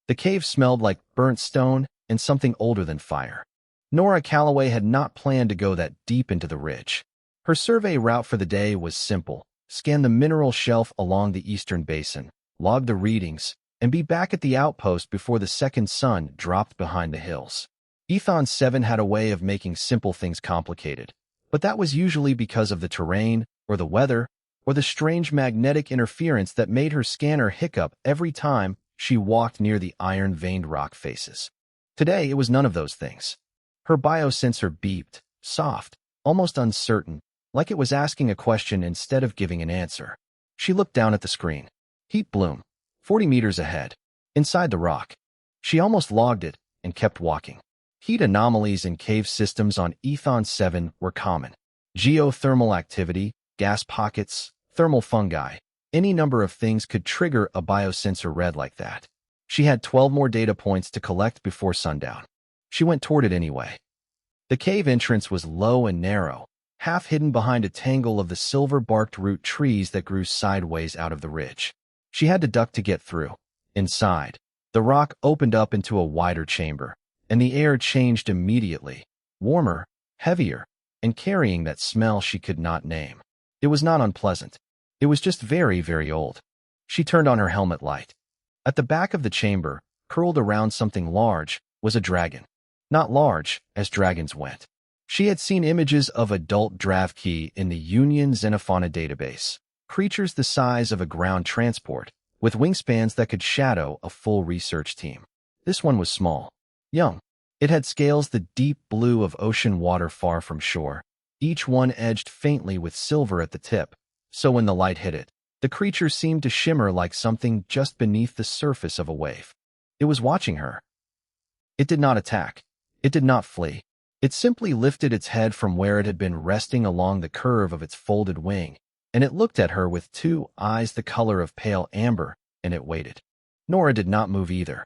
The cave smelled like burnt stone and something older than fire. Nora Calloway had not planned to go that deep into the ridge. Her survey route for the day was simple: scan the mineral shelf along the eastern basin, log the readings, and be back at the outpost before the second sun dropped behind the hills. Ethon 7 had a way of making simple things complicated, but that was usually because of the terrain, or the weather, or the strange magnetic interference that made her scanner hiccup every time she walked near the iron-veined rock faces. Today, it was none of those things. Her biosensor beeped, soft, almost uncertain, like it was asking a question instead of giving an answer. She looked down at the screen. Heat bloom, 40 meters ahead, inside the rock. She almost logged it and kept walking. Heat anomalies in cave systems on Ethon 7 were common. Geothermal activity, gas pockets, thermal fungi, any number of things could trigger a biosensor red like that. She had 12 more data points to collect before sundown. She went toward it anyway. The cave entrance was low and narrow, half hidden behind a tangle of the silver-barked root trees that grew sideways out of the ridge. She had to duck to get through. Inside, the rock opened up into a wider chamber, and the air changed immediately, warmer, heavier, and carrying that smell she could not name. It was not unpleasant. It was just very, very old. She turned on her helmet light. At the back of the chamber, curled around something large, was a dragon. Not large, as dragons went. She had seen images of adult Dravki in the Union Xenofauna database, creatures the size of a ground transport, with wingspans that could shadow a full research team. This one was small, young. It had scales the deep blue of ocean water far from shore, each one edged faintly with silver at the tip, so when the light hit it, the creature seemed to shimmer like something just beneath the surface of a wave. It was watching her. It did not attack. It did not flee. It simply lifted its head from where it had been resting along the curve of its folded wing, and it looked at her with two eyes the color of pale amber, and it waited. Nora did not move either.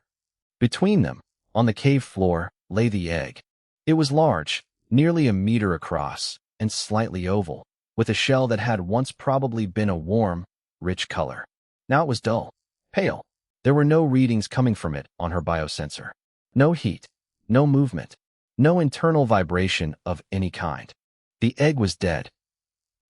Between them, on the cave floor, lay the egg. It was large, nearly a meter across, and slightly oval, with a shell that had once probably been a warm, rich color. Now it was dull, pale. There were no readings coming from it on her biosensor. No heat, no movement, no internal vibration of any kind. The egg was dead.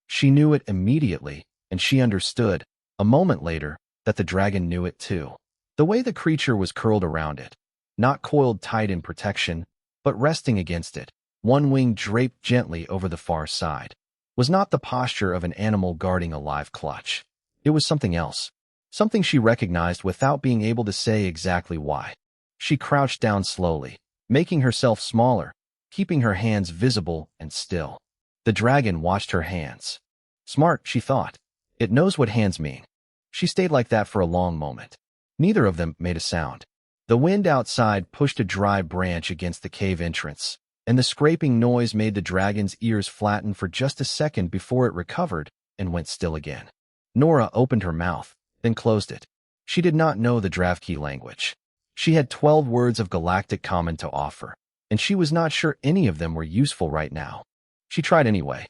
She knew it immediately, and she understood, a moment later, that the dragon knew it too. The way the creature was curled around it, not coiled tight in protection, but resting against it, one wing draped gently over the far side, was not the posture of an animal guarding a live clutch. It was something else, something she recognized without being able to say exactly why. She crouched down slowly, making herself smaller, keeping her hands visible and still. The dragon watched her hands. Smart, she thought. It knows what hands mean. She stayed like that for a long moment. Neither of them made a sound. The wind outside pushed a dry branch against the cave entrance, and the scraping noise made the dragon's ears flatten for just a second before it recovered and went still again. Nora opened her mouth, then closed it. She did not know the Dravki language. She had 12 words of Galactic common to offer, and she was not sure any of them were useful right now. She tried anyway.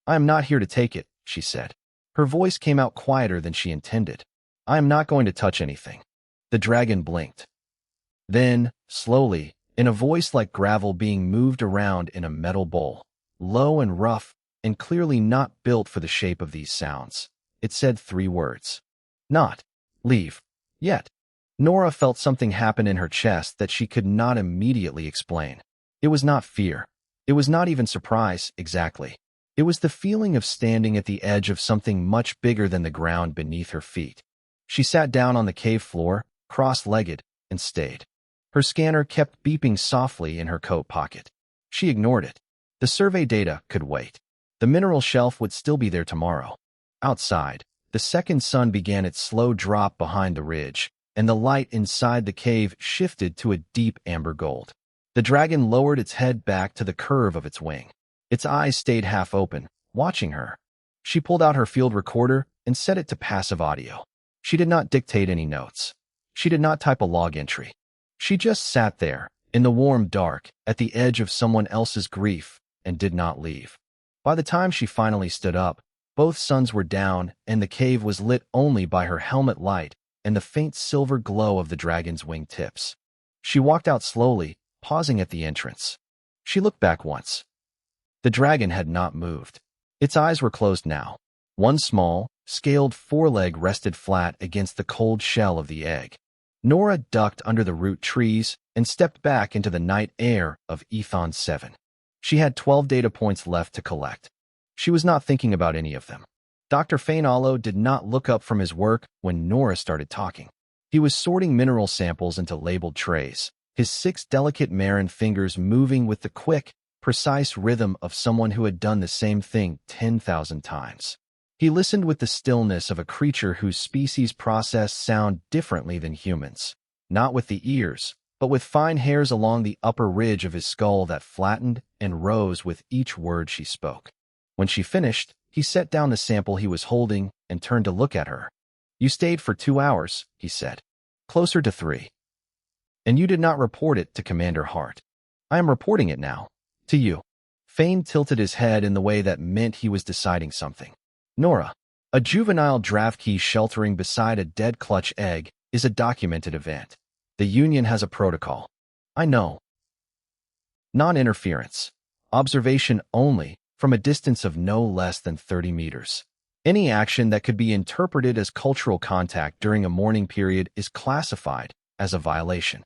"I am not here to take it," she said. Her voice came out quieter than she intended. "I am not going to touch anything." The dragon blinked. Then, slowly, in a voice like gravel being moved around in a metal bowl, low and rough, and clearly not built for the shape of these sounds, it said 3 words. "Not leave yet." Nora felt something happen in her chest that she could not immediately explain. It was not fear. It was not even surprise, exactly. It was the feeling of standing at the edge of something much bigger than the ground beneath her feet. She sat down on the cave floor, cross-legged, and stayed. Her scanner kept beeping softly in her coat pocket. She ignored it. The survey data could wait. The mineral shelf would still be there tomorrow. Outside, the second sun began its slow drop behind the ridge, and the light inside the cave shifted to a deep amber gold. The dragon lowered its head back to the curve of its wing. Its eyes stayed half open, watching her. She pulled out her field recorder and set it to passive audio. She did not dictate any notes. She did not type a log entry. She just sat there, in the warm dark, at the edge of someone else's grief, and did not leave. By the time she finally stood up, both suns were down and the cave was lit only by her helmet light and the faint silver glow of the dragon's wing tips. She walked out slowly, pausing at the entrance. She looked back once. The dragon had not moved. Its eyes were closed now. One small, scaled foreleg rested flat against the cold shell of the egg. Nora ducked under the root trees and stepped back into the night air of Ethon 7. She had 12 data points left to collect. She was not thinking about any of them. Dr. Fainallo did not look up from his work when Nora started talking. He was sorting mineral samples into labeled trays, his 6 delicate Marin fingers moving with the quick, precise rhythm of someone who had done the same thing 10,000 times. He listened with the stillness of a creature whose species process sound differently than humans, not with the ears, but with fine hairs along the upper ridge of his skull that flattened and rose with each word she spoke. When she finished, he set down the sample he was holding and turned to look at her. "You stayed for 2 hours," he said. "Closer to 3. And you did not report it to Commander Hart. I am reporting it now. To you." Fane tilted his head in the way that meant he was deciding something. "Nora, a juvenile draft key sheltering beside a dead clutch egg is a documented event. The Union has a protocol. I know. Non-interference. Observation only, from a distance of no less than 30 meters. Any action that could be interpreted as cultural contact during a mourning period is classified as a violation."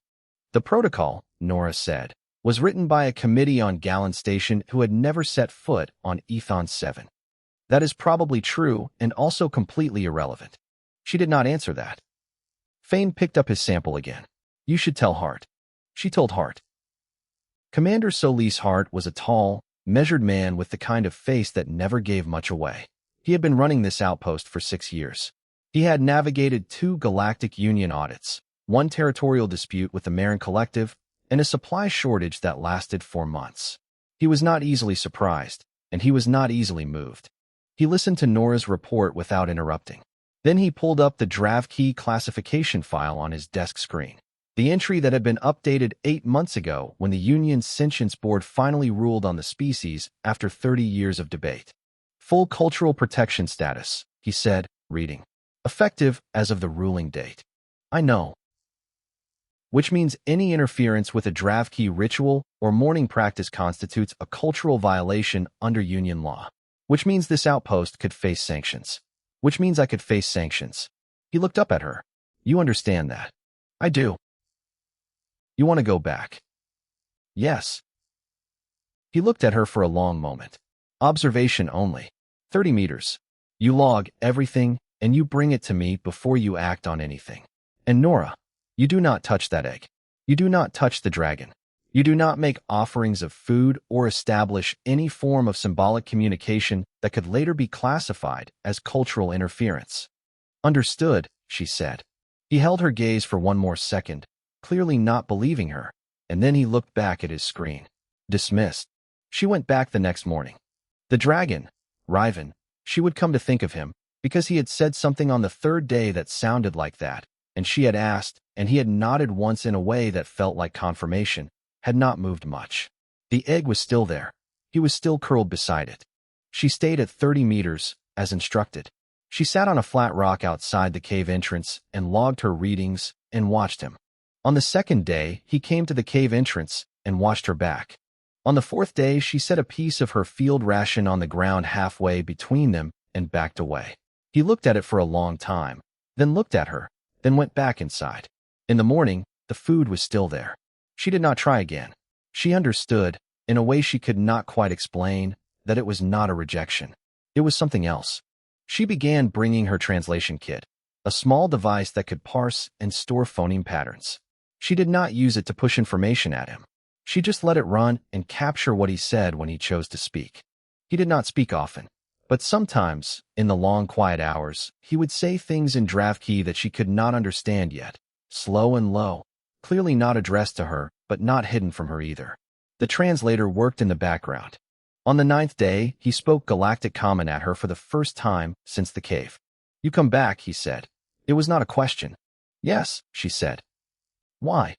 The protocol, Nora said, was written by a committee on Gallon Station who had never set foot on Ethon 7. That is probably true and also completely irrelevant. She did not answer that. Fane picked up his sample again. "You should tell Hart." She told Hart. Commander Solis Hart was a tall, measured man with the kind of face that never gave much away. He had been running this outpost for 6 years. He had navigated 2 Galactic Union audits, 1 territorial dispute with the Marin Collective, and a supply shortage that lasted 4 months. He was not easily surprised, and he was not easily moved. He listened to Nora's report without interrupting. Then he pulled up the draft key classification file on his desk screen. The entry that had been updated 8 months ago when the Union's Sentience Board finally ruled on the species after 30 years of debate. "Full cultural protection status," he said, reading. "Effective as of the ruling date." "I know." "Which means any interference with a draft key ritual or mourning practice constitutes a cultural violation under Union law. Which means this outpost could face sanctions. Which means I could face sanctions." He looked up at her. "You understand that?" "I do." "You want to go back?" "Yes." He looked at her for a long moment. "Observation only. 30 meters. You log everything, and you bring it to me before you act on anything. And Nora, you do not touch that egg. You do not touch the dragon. You do not make offerings of food or establish any form of symbolic communication that could later be classified as cultural interference." "Understood," she said. He held her gaze for 1 more second, clearly not believing her, and then he looked back at his screen. Dismissed. She went back the next morning. The dragon, Riven, she would come to think of him, because he had said something on the 3rd day that sounded like that, and she had asked, and he had nodded once in a way that felt like confirmation, had not moved much. The egg was still there. He was still curled beside it. She stayed at 30 meters, as instructed. She sat on a flat rock outside the cave entrance and logged her readings and watched him. On the 2nd day, he came to the cave entrance and watched her back. On the 4th day, she set a piece of her field ration on the ground halfway between them and backed away. He looked at it for a long time, then looked at her, then went back inside. In the morning, the food was still there. She did not try again. She understood, in a way she could not quite explain, that it was not a rejection. It was something else. She began bringing her translation kit, a small device that could parse and store phoneme patterns. She did not use it to push information at him. She just let it run and capture what he said when he chose to speak. He did not speak often, but sometimes, in the long quiet hours, he would say things in draft key that she could not understand yet, slow and low, clearly not addressed to her, but not hidden from her either. The translator worked in the background. On the 9th day, he spoke Galactic Common at her for the first time since the cave. "You come back," he said. It was not a question. "Yes," she said. "Why?"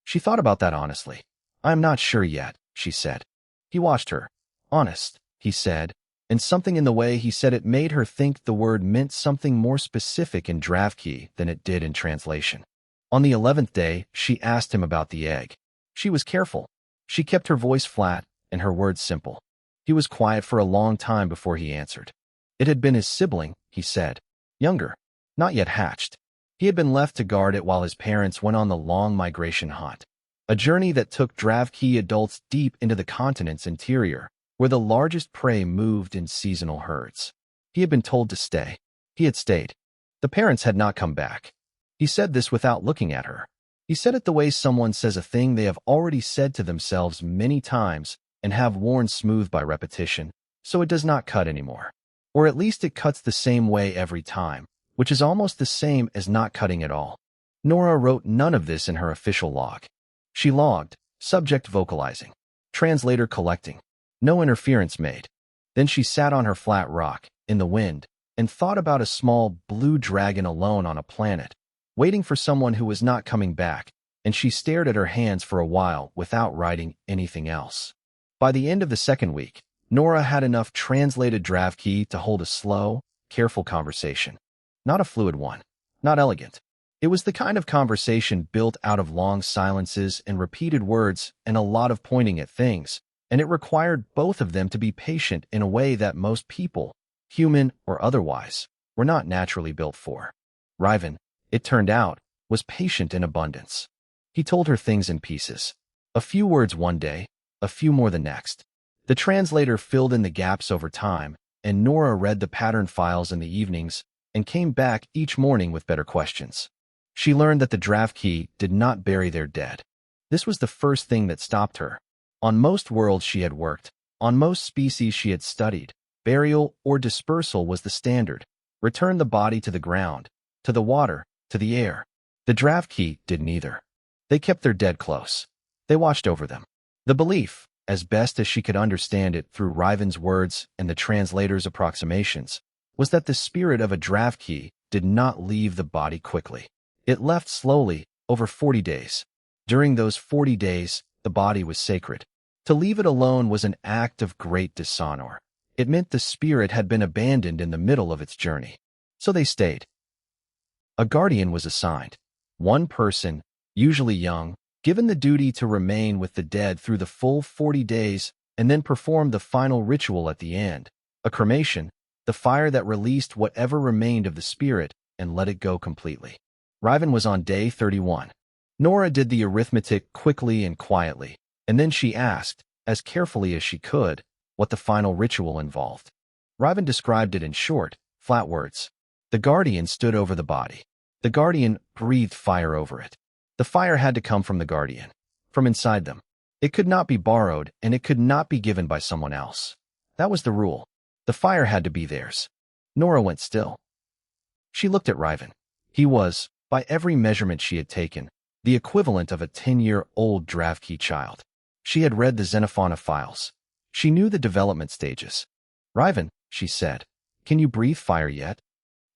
She thought about that honestly. "I am not sure yet," she said. He watched her. "Honest," he said. and something in the way he said it made her think the word meant something more specific in draft key than it did in translation. On the 11th day, she asked him about the egg. She was careful. She kept her voice flat and her words simple. He was quiet for a long time before he answered. It had been his sibling, he said. Younger, not yet hatched. He had been left to guard it while his parents went on the long migration hunt. A journey that took draft key adults deep into the continent's interior, where the largest prey moved in seasonal herds. He had been told to stay. He had stayed. The parents had not come back. He said this without looking at her. He said it the way someone says a thing they have already said to themselves many times and have worn smooth by repetition, so it does not cut anymore. Or at least it cuts the same way every time, which is almost the same as not cutting at all. Nora wrote none of this in her official log. She logged, subject vocalizing, translator collecting, no interference made. Then she sat on her flat rock, in the wind, and thought about a small blue dragon alone on a planet, waiting for someone who was not coming back, and she stared at her hands for a while without writing anything else. By the end of the second week, Nora had enough translated draft key to hold a slow, careful conversation. Not a fluid one, not elegant. It was the kind of conversation built out of long silences and repeated words and a lot of pointing at things, and it required both of them to be patient in a way that most people, human or otherwise, were not naturally built for. Riven, it turned out, was patient in abundance. He told her things in pieces. A few words one day, a few more the next. The translator filled in the gaps over time, and Nora read the pattern files in the evenings and came back each morning with better questions. She learned that the draft key did not bury their dead. This was the first thing that stopped her. On most worlds she had worked, on most species she had studied, burial or dispersal was the standard. Return the body to the ground, to the water, to the air. The draft key did neither. They kept their dead close. They watched over them. The belief, as best as she could understand it through Riven's words and the translator's approximations, was that the spirit of a draft key did not leave the body quickly. It left slowly, over 40 days. During those 40 days, the body was sacred. To leave it alone was an act of great dishonor. It meant the spirit had been abandoned in the middle of its journey. So they stayed. A guardian was assigned. One person, usually young, given the duty to remain with the dead through the full 40 days and then perform the final ritual at the end, a cremation, the fire that released whatever remained of the spirit and let it go completely. Riven was on day 31. Nora did the arithmetic quickly and quietly, and then she asked, as carefully as she could, what the final ritual involved. Riven described it in short, flat words. The guardian stood over the body. The guardian breathed fire over it. The fire had to come from the guardian, from inside them. It could not be borrowed, and it could not be given by someone else. That was the rule. The fire had to be theirs. Nora went still. She looked at Riven. He was, by every measurement she had taken, the equivalent of a 10-year-old draft key child. She had read the Xenofauna files. She knew the development stages. Riven, she said, can you breathe fire yet?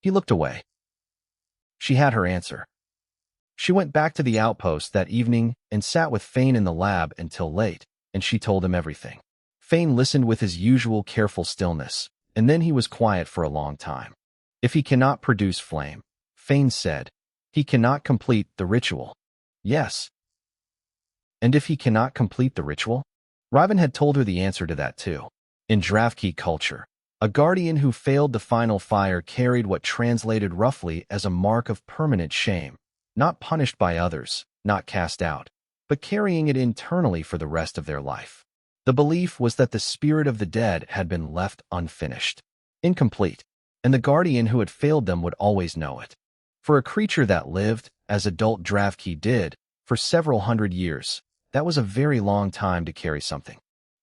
He looked away. She had her answer. She went back to the outpost that evening and sat with Fane in the lab until late, and she told him everything. Fane listened with his usual careful stillness, and then he was quiet for a long time. If he cannot produce flame, Fane said, he cannot complete the ritual. Yes. And if he cannot complete the ritual? Riven had told her the answer to that too. In draft key culture, a guardian who failed the final fire carried what translated roughly as a mark of permanent shame, not punished by others, not cast out, but carrying it internally for the rest of their life. The belief was that the spirit of the dead had been left unfinished, incomplete, and the guardian who had failed them would always know it. For a creature that lived, as adult draft key did, for several hundred years, that was a very long time to carry something.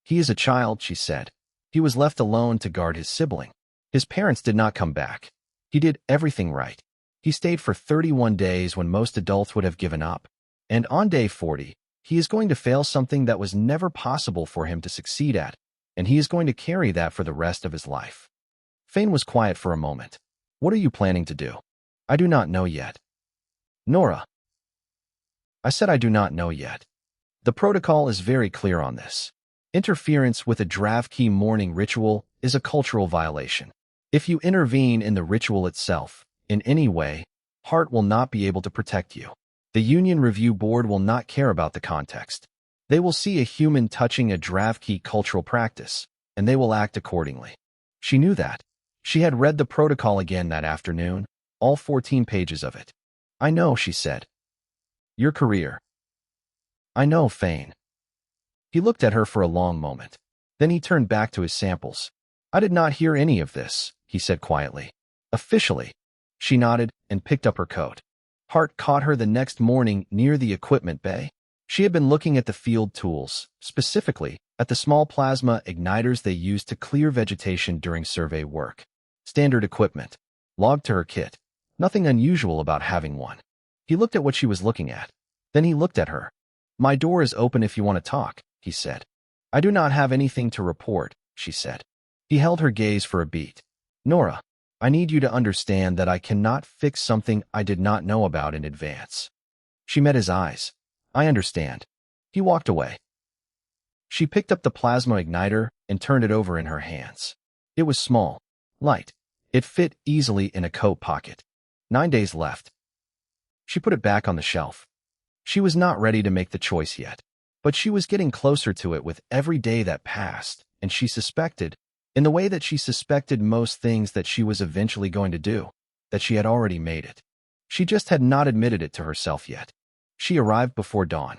He is a child, she said. He was left alone to guard his sibling. His parents did not come back. He did everything right. He stayed for 31 days when most adults would have given up. And on day 40, he is going to fail something that was never possible for him to succeed at, and he is going to carry that for the rest of his life. Fane was quiet for a moment. What are you planning to do? I do not know yet. Nora. I said I do not know yet. The protocol is very clear on this. Interference with a Dravki morning ritual is a cultural violation. If you intervene in the ritual itself, in any way, Heart will not be able to protect you. The Union Review Board will not care about the context. They will see a human touching a Dravki cultural practice, and they will act accordingly. She knew that. She had read the protocol again that afternoon, all 14 pages of it. I know, she said. Your career. I know, Fane. He looked at her for a long moment. Then he turned back to his samples. I did not hear any of this, he said quietly. Officially. She nodded and picked up her coat. Hart caught her the next morning near the equipment bay. She had been looking at the field tools, specifically at the small plasma igniters they used to clear vegetation during survey work. Standard equipment. Logged to her kit. Nothing unusual about having one. He looked at what she was looking at. Then he looked at her. My door is open if you want to talk, he said. I do not have anything to report, she said. He held her gaze for a beat. Nora, I need you to understand that I cannot fix something I did not know about in advance. She met his eyes. I understand. He walked away. She picked up the plasma igniter and turned it over in her hands. It was small, light. It fit easily in a coat pocket. 9 days left. She put it back on the shelf. She was not ready to make the choice yet, but she was getting closer to it with every day that passed, and she suspected, in the way that she suspected most things that she was eventually going to do, that she had already made it. She just had not admitted it to herself yet. She arrived before dawn.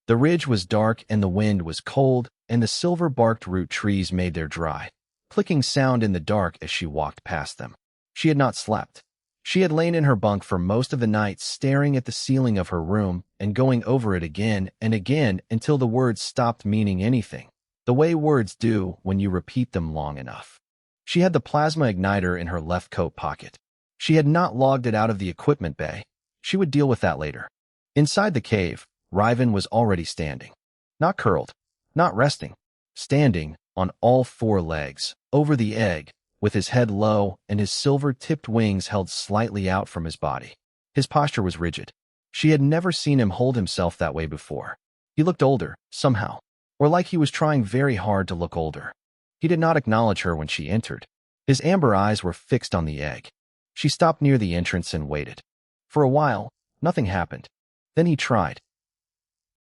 The ridge was dark and the wind was cold, and the silver-barked root trees made their dry, clicking sound in the dark as she walked past them. She had not slept. She had lain in her bunk for most of the night staring at the ceiling of her room and going over it again and again until the words stopped meaning anything, the way words do when you repeat them long enough. She had the plasma igniter in her left coat pocket. She had not logged it out of the equipment bay. She would deal with that later. Inside the cave, Riven was already standing. Not curled, not resting. Standing, on all 4 legs, over the egg, with his head low and his silver-tipped wings held slightly out from his body. His posture was rigid. She had never seen him hold himself that way before. He looked older, somehow, or like he was trying very hard to look older. He did not acknowledge her when she entered. His amber eyes were fixed on the egg. She stopped near the entrance and waited. For a while, nothing happened. Then he tried.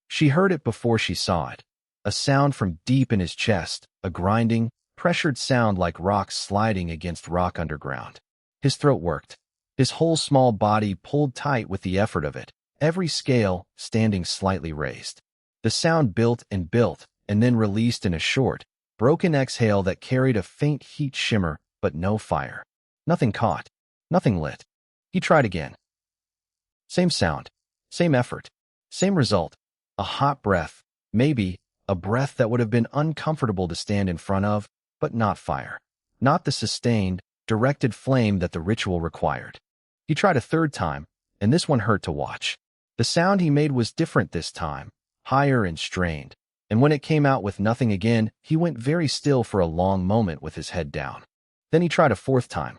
She heard it before she saw it. A sound from deep in his chest, a grinding, pressured sound like rocks sliding against rock underground. His throat worked. His whole small body pulled tight with the effort of it, every scale standing slightly raised. The sound built, and then released in a short, broken exhale that carried a faint heat shimmer, but no fire. Nothing caught. Nothing lit. He tried again. Same sound. Same effort. Same result. A hot breath. Maybe a breath that would have been uncomfortable to stand in front of, but not fire. Not the sustained, directed flame that the ritual required. He tried a third time, and this one hurt to watch. The sound he made was different this time, higher and strained, and when it came out with nothing again, he went very still for a long moment with his head down. Then he tried a 4th time.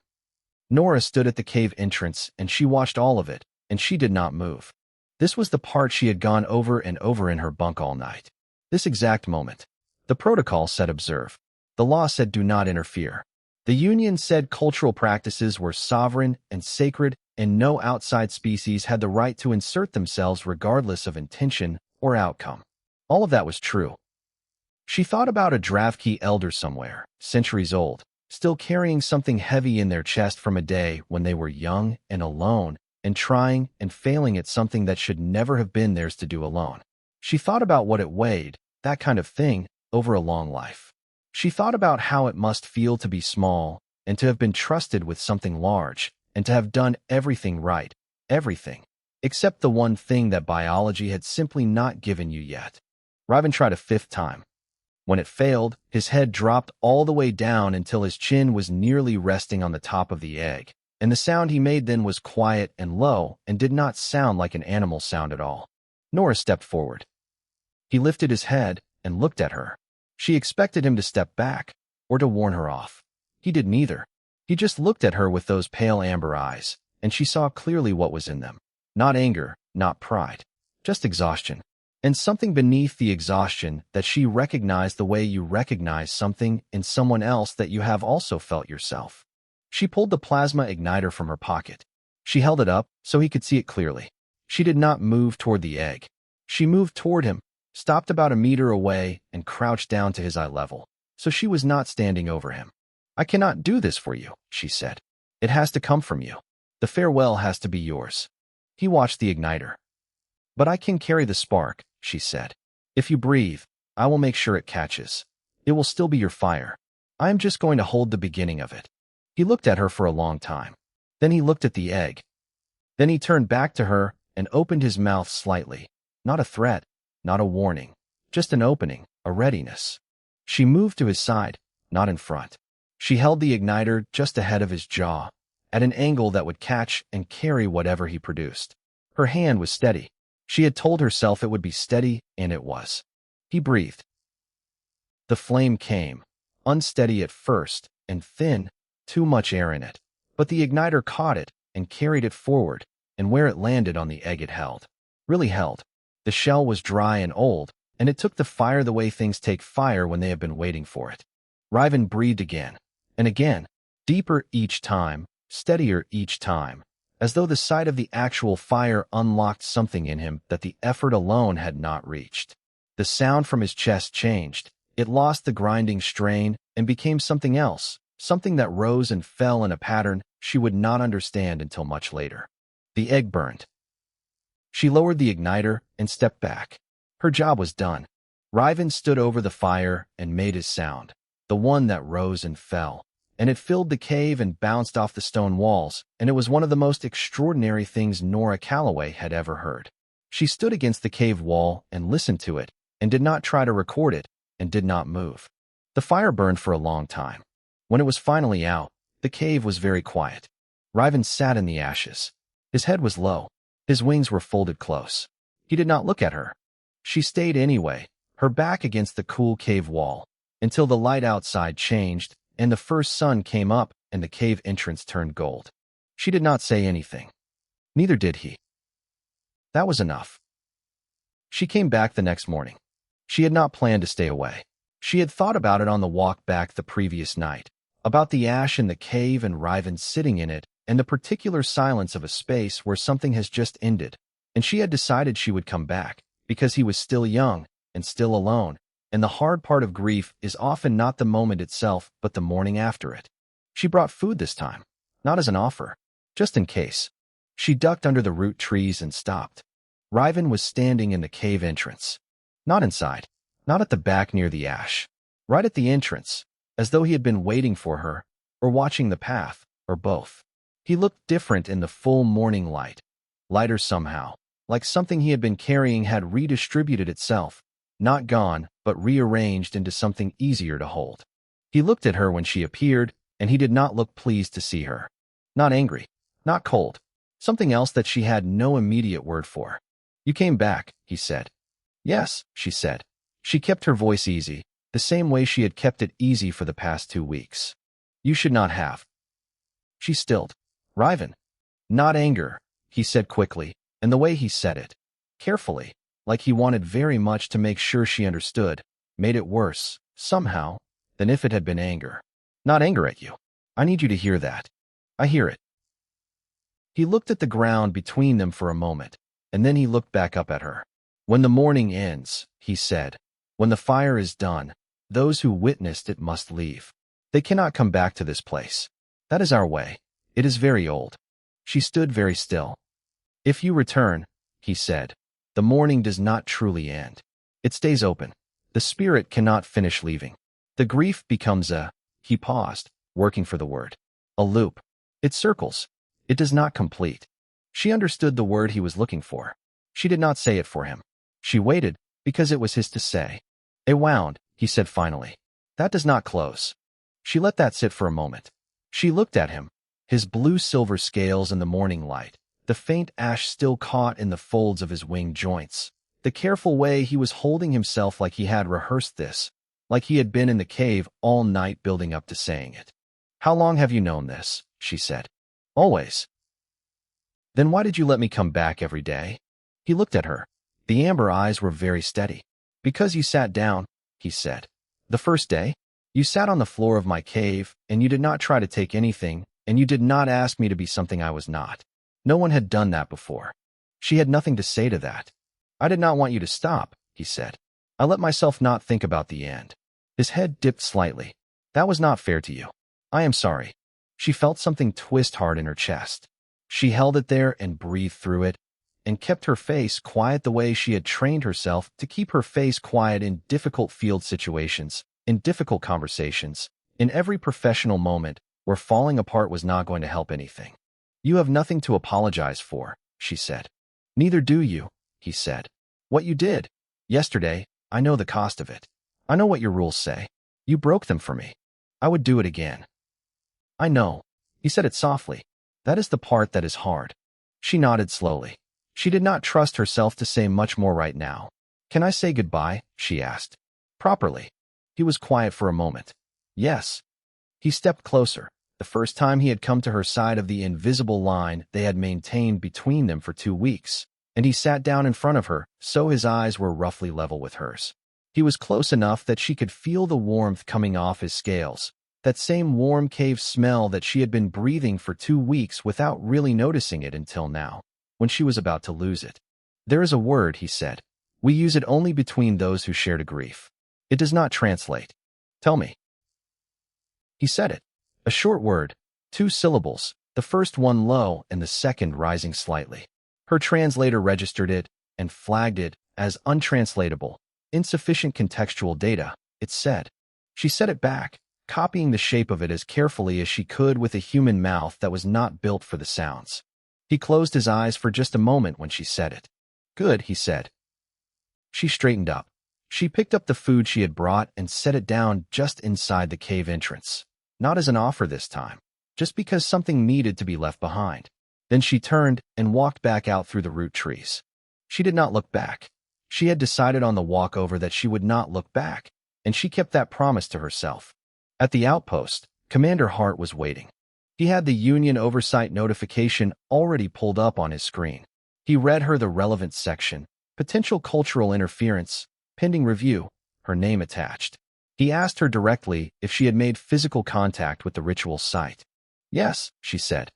Nora stood at the cave entrance, and she watched all of it, and she did not move. This was the part she had gone over and over in her bunk all night. This exact moment. The protocol said observe. The law said do not interfere. The Union said cultural practices were sovereign and sacred, and no outside species had the right to insert themselves regardless of intention or outcome. All of that was true. She thought about a Dravki elder somewhere, centuries old, still carrying something heavy in their chest from a day when they were young and alone, and trying and failing at something that should never have been theirs to do alone. She thought about what it weighed, that kind of thing, over a long life. She thought about how it must feel to be small, and to have been trusted with something large, and to have done everything right, everything, except the one thing that biology had simply not given you yet. Riven tried a 5th time. When it failed, his head dropped all the way down until his chin was nearly resting on the top of the egg, and the sound he made then was quiet and low and did not sound like an animal sound at all. Nora stepped forward. He lifted his head and looked at her. She expected him to step back, or to warn her off. He did neither. He just looked at her with those pale amber eyes, and she saw clearly what was in them. Not anger, not pride. Just exhaustion. and something beneath the exhaustion that she recognized the way you recognize something in someone else that you have also felt yourself. She pulled the plasma igniter from her pocket. She held it up so he could see it clearly. She did not move toward the egg. She moved toward him, stopped about a meter away, and crouched down to his eye level, so she was not standing over him. "I cannot do this for you," she said. "It has to come from you. The farewell has to be yours." He watched the igniter. "But I can carry the spark," she said. "If you breathe, I will make sure it catches. It will still be your fire. I am just going to hold the beginning of it." He looked at her for a long time. Then he looked at the egg. Then he turned back to her and opened his mouth slightly. Not a threat, not a warning, just an opening, a readiness. She moved to his side, not in front. She held the igniter just ahead of his jaw, at an angle that would catch and carry whatever he produced. Her hand was steady. She had told herself it would be steady, and it was. He breathed. The flame came, unsteady at first, and thin, too much air in it. But the igniter caught it and carried it forward, and where it landed on the egg it held. Really held. The shell was dry and old, and it took the fire the way things take fire when they have been waiting for it. Riven breathed again, and again, deeper each time, steadier each time, as though the sight of the actual fire unlocked something in him that the effort alone had not reached. The sound from his chest changed. It lost the grinding strain and became something else, something that rose and fell in a pattern she would not understand until much later. The egg burned. She lowered the igniter and stepped back. Her job was done. Riven stood over the fire and made his sound, the one that rose and fell, and it filled the cave and bounced off the stone walls, and it was one of the most extraordinary things Nora Calloway had ever heard. She stood against the cave wall and listened to it, and did not try to record it, and did not move. The fire burned for a long time. When it was finally out, the cave was very quiet. Riven sat in the ashes. His head was low. His wings were folded close. He did not look at her. She stayed anyway, her back against the cool cave wall, until the light outside changed, and the first sun came up, and the cave entrance turned gold. She did not say anything. Neither did he. That was enough. She came back the next morning. She had not planned to stay away. She had thought about it on the walk back the previous night, about the ash in the cave and Riven sitting in it, and the particular silence of a space where something has just ended, and she had decided she would come back, because he was still young, and still alone, and the hard part of grief is often not the moment itself, but the morning after it. She brought food this time, not as an offer, just in case. She ducked under the root trees and stopped. Riven was standing in the cave entrance. Not inside, not at the back near the ash. Right at the entrance, as though he had been waiting for her, or watching the path, or both. He looked different in the full morning light. Lighter somehow, like something he had been carrying had redistributed itself, not gone, but rearranged into something easier to hold. He looked at her when she appeared, and he did not look pleased to see her. Not angry, not cold. Something else that she had no immediate word for. "You came back," he said. "Yes," she said. She kept her voice easy, the same way she had kept it easy for the past 2 weeks. "You should not have." She stilled. "Riven." "Not anger," he said quickly, and the way he said it, carefully, like he wanted very much to make sure she understood, made it worse, somehow, than if it had been anger. "Not anger at you. I need you to hear that." "I hear it." He looked at the ground between them for a moment, and then he looked back up at her. "When the morning ends," he said, "when the fire is done, those who witnessed it must leave. They cannot come back to this place. That is our way. It is very old." She stood very still. "If you return," he said, "the morning does not truly end. It stays open. The spirit cannot finish leaving. The grief becomes a—" he paused, working for the word. "A loop. It circles. It does not complete." She understood the word he was looking for. She did not say it for him. She waited, because it was his to say. "A wound," he said finally. "That does not close." She let that sit for a moment. She looked at him, his blue-silver scales in the morning light, the faint ash still caught in the folds of his wing joints, the careful way he was holding himself like he had rehearsed this, like he had been in the cave all night building up to saying it. "How long have you known this?" she said. "Always." "Then why did you let me come back every day?" He looked at her. The amber eyes were very steady. Because you sat down, he said. The first day, you sat on the floor of my cave, and you did not try to take anything, and you did not ask me to be something I was not. No one had done that before. She had nothing to say to that. I did not want you to stop, he said. I let myself not think about the end. His head dipped slightly. That was not fair to you. I am sorry. She felt something twist hard in her chest. She held it there and breathed through it, and kept her face quiet the way she had trained herself to keep her face quiet in difficult field situations, in difficult conversations, in every professional moment where falling apart was not going to help anything. You have nothing to apologize for, she said. Neither do you, he said. What you did yesterday, I know the cost of it. I know what your rules say. You broke them for me. I would do it again. I know. He said it softly. That is the part that is hard. She nodded slowly. She did not trust herself to say much more right now. Can I say goodbye? She asked. Properly. He was quiet for a moment. Yes. He stepped closer. The first time he had come to her side of the invisible line they had maintained between them for 2 weeks, and he sat down in front of her, so his eyes were roughly level with hers. He was close enough that she could feel the warmth coming off his scales, that same warm cave smell that she had been breathing for 2 weeks without really noticing it until now, when she was about to lose it. There is a word, he said. We use it only between those who shared a grief. It does not translate. Tell me. He said it. A short word, 2 syllables, the first one low and the second rising slightly. Her translator registered it and flagged it as untranslatable, insufficient contextual data, it said. She said it back, copying the shape of it as carefully as she could with a human mouth that was not built for the sounds. He closed his eyes for just a moment when she said it. Good, he said. She straightened up. She picked up the food she had brought and set it down just inside the cave entrance. Not as an offer this time, just because something needed to be left behind. Then she turned and walked back out through the root trees. She did not look back. She had decided on the walk over that she would not look back, and she kept that promise to herself. At the outpost, Commander Hart was waiting. He had the Union Oversight notification already pulled up on his screen. He read her the relevant section, potential cultural interference, pending review, her name attached. He asked her directly if she had made physical contact with the ritual site. Yes, she said.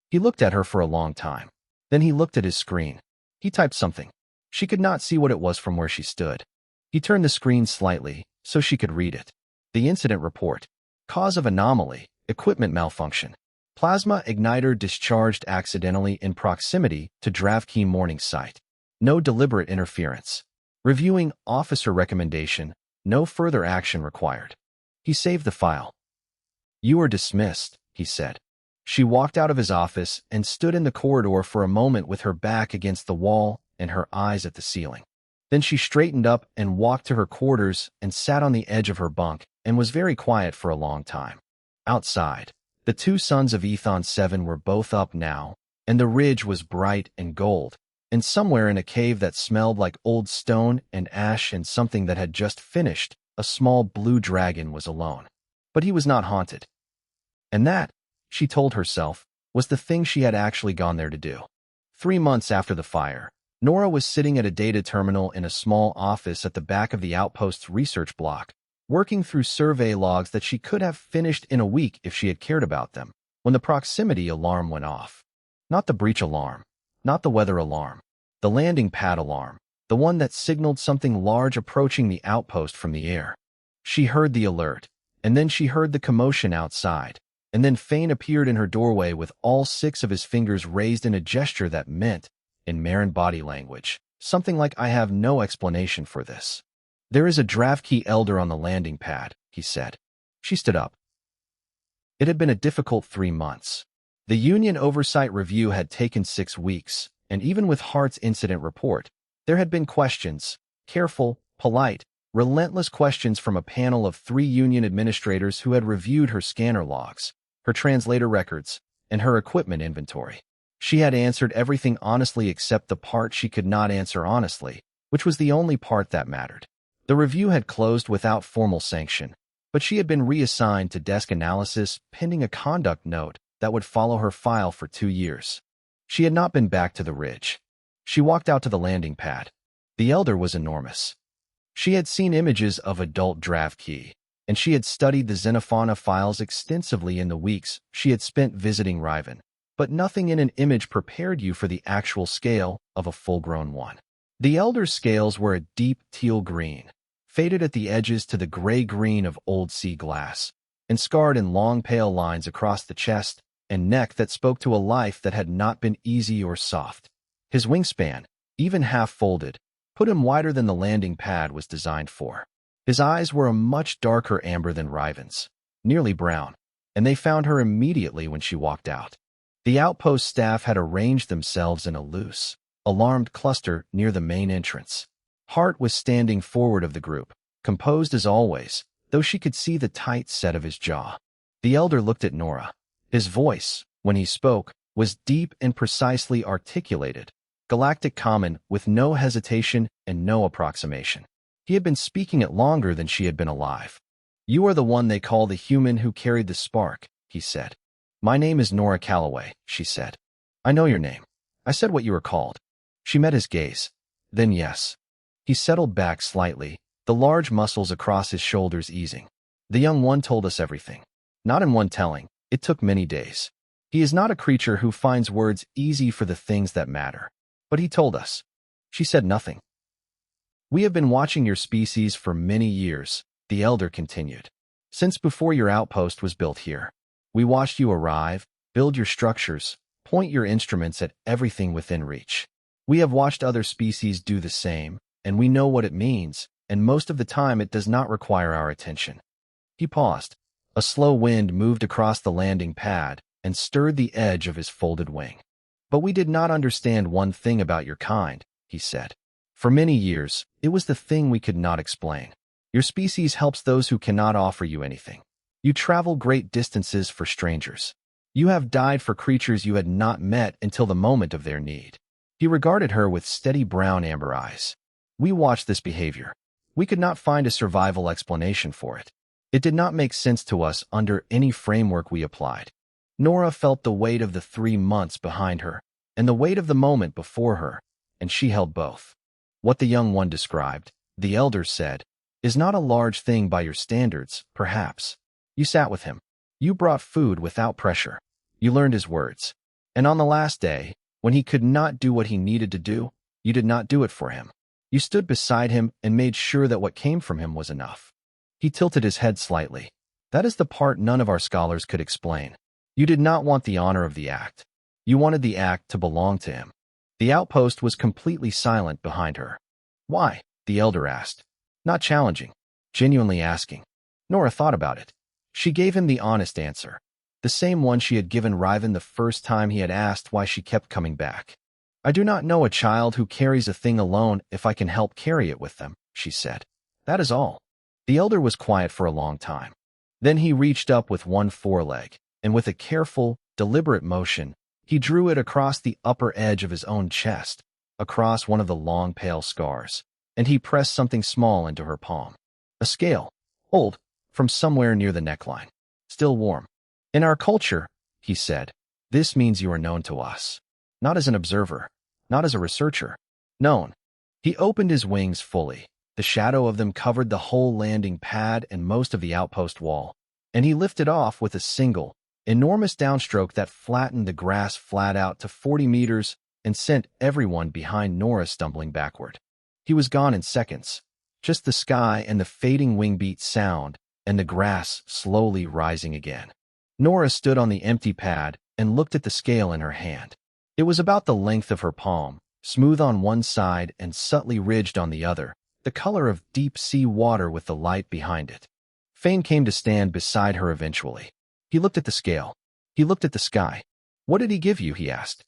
He looked at her for a long time. Then he looked at his screen. He typed something. She could not see what it was from where she stood. He turned the screen slightly so she could read it. The incident report. Cause of anomaly, equipment malfunction. Plasma igniter discharged accidentally in proximity to Dravkey Morning site. No deliberate interference. Reviewing officer recommendation. No further action required. He saved the file. You are dismissed, he said. She walked out of his office and stood in the corridor for a moment with her back against the wall and her eyes at the ceiling. Then she straightened up and walked to her quarters and sat on the edge of her bunk and was very quiet for a long time. Outside, the 2 sons of Ethon 7 were both up now, and the ridge was bright and gold, and somewhere in a cave that smelled like old stone and ash and something that had just finished, a small blue dragon was alone. But he was not haunted. And that, she told herself, was the thing she had actually gone there to do. 3 months after the fire, Nora was sitting at a data terminal in a small office at the back of the outpost's research block, working through survey logs that she could have finished in a week if she had cared about them, when the proximity alarm went off. Not the breach alarm. Not the weather alarm. The landing pad alarm. The one that signaled something large approaching the outpost from the air. She heard the alert, and then she heard the commotion outside, and then Fane appeared in her doorway with all 6 of his fingers raised in a gesture that meant, in Marin body language, something like I have no explanation for this. There is a Dravkey elder on the landing pad, he said. She stood up. It had been a difficult 3 months. The Union Oversight Review had taken 6 weeks, and even with Hart's incident report, there had been questions, careful, polite, relentless questions from a panel of 3 Union administrators who had reviewed her scanner logs, her translator records, and her equipment inventory. She had answered everything honestly except the part she could not answer honestly, which was the only part that mattered. The review had closed without formal sanction, but she had been reassigned to desk analysis pending a conduct note that would follow her file for 2 years. She had not been back to the ridge. She walked out to the landing pad. The elder was enormous. She had seen images of adult Dravki, and she had studied the Xenofauna files extensively in the weeks she had spent visiting Riven, but nothing in an image prepared you for the actual scale of a full-grown one. The elder's scales were a deep teal green, faded at the edges to the gray-green of old sea glass, and scarred in long pale lines across the chest and neck that spoke to a life that had not been easy or soft. His wingspan, even half-folded, put him wider than the landing pad was designed for. His eyes were a much darker amber than Riven's, nearly brown, and they found her immediately when she walked out. The outpost staff had arranged themselves in a loose, alarmed cluster near the main entrance. Hart was standing forward of the group, composed as always, though she could see the tight set of his jaw. The elder looked at Nora. His voice, when he spoke, was deep and precisely articulated, galactic common with no hesitation and no approximation. He had been speaking it longer than she had been alive. "You are the one they call the human who carried the spark," he said. "My name is Nora Calloway," she said. "I know your name." I said what you were called. She met his gaze. Then yes. He settled back slightly, the large muscles across his shoulders easing. "The young one told us everything. Not in one telling. It took many days. He is not a creature who finds words easy for the things that matter. But he told us." She said nothing. "We have been watching your species for many years," the elder continued. "Since before your outpost was built here. We watched you arrive, build your structures, point your instruments at everything within reach. We have watched other species do the same, and we know what it means, and most of the time it does not require our attention." He paused. A slow wind moved across the landing pad and stirred the edge of his folded wing. "But we did not understand one thing about your kind," he said. "For many years, it was the thing we could not explain. Your species helps those who cannot offer you anything. You travel great distances for strangers. You have died for creatures you had not met until the moment of their need." He regarded her with steady brown amber eyes. "We watched this behavior. We could not find a survival explanation for it. It did not make sense to us under any framework we applied." Nora felt the weight of the 3 months behind her and the weight of the moment before her, and she held both. "What the young one described," the elder said, "is not a large thing by your standards, perhaps. You sat with him. You brought food without pressure. You learned his words. And on the last day, when he could not do what he needed to do, you did not do it for him. You stood beside him and made sure that what came from him was enough." He tilted his head slightly. "That is the part none of our scholars could explain. You did not want the honor of the act. You wanted the act to belong to him." The outpost was completely silent behind her. "Why?" the elder asked. Not challenging, genuinely asking. Nora thought about it. She gave him the honest answer, the same one she had given Riven the first time he had asked why she kept coming back. "I do not know a child who carries a thing alone if I can help carry it with them," she said. "That is all." The elder was quiet for a long time. Then he reached up with one foreleg, and with a careful, deliberate motion, he drew it across the upper edge of his own chest, across one of the long pale scars, and he pressed something small into her palm. A scale, old, from somewhere near the neckline, still warm. "In our culture," he said, "this means you are known to us. Not as an observer, not as a researcher. Known." He opened his wings fully. The shadow of them covered the whole landing pad and most of the outpost wall, and he lifted off with a single, enormous downstroke that flattened the grass flat out to 40 meters and sent everyone behind Nora stumbling backward. He was gone in seconds, just the sky and the fading wingbeat sound and the grass slowly rising again. Nora stood on the empty pad and looked at the scale in her hand. It was about the length of her palm, smooth on one side and subtly ridged on the other, the color of deep sea water with the light behind it. Fane came to stand beside her eventually. He looked at the scale. He looked at the sky. "What did he give you?" he asked.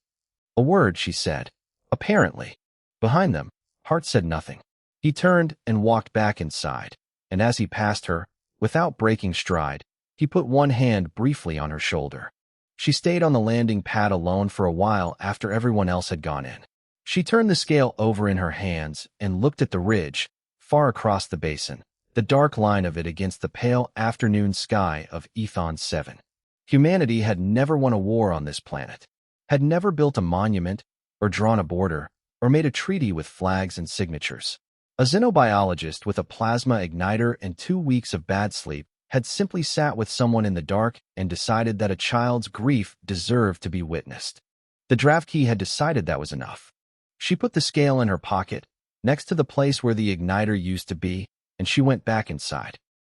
"A word," she said. "Apparently." Behind them, Hart said nothing. He turned and walked back inside, and as he passed her, without breaking stride, he put one hand briefly on her shoulder. She stayed on the landing pad alone for a while after everyone else had gone in. She turned the scale over in her hands and looked at the ridge, far across the basin, the dark line of it against the pale afternoon sky of Ethon 7. Humanity had never won a war on this planet, had never built a monument or drawn a border, or made a treaty with flags and signatures. A xenobiologist with a plasma igniter and 2 weeks of bad sleep had simply sat with someone in the dark and decided that a child's grief deserved to be witnessed. The draft key had decided that was enough. She put the scale in her pocket, next to the place where the igniter used to be, and she went back inside.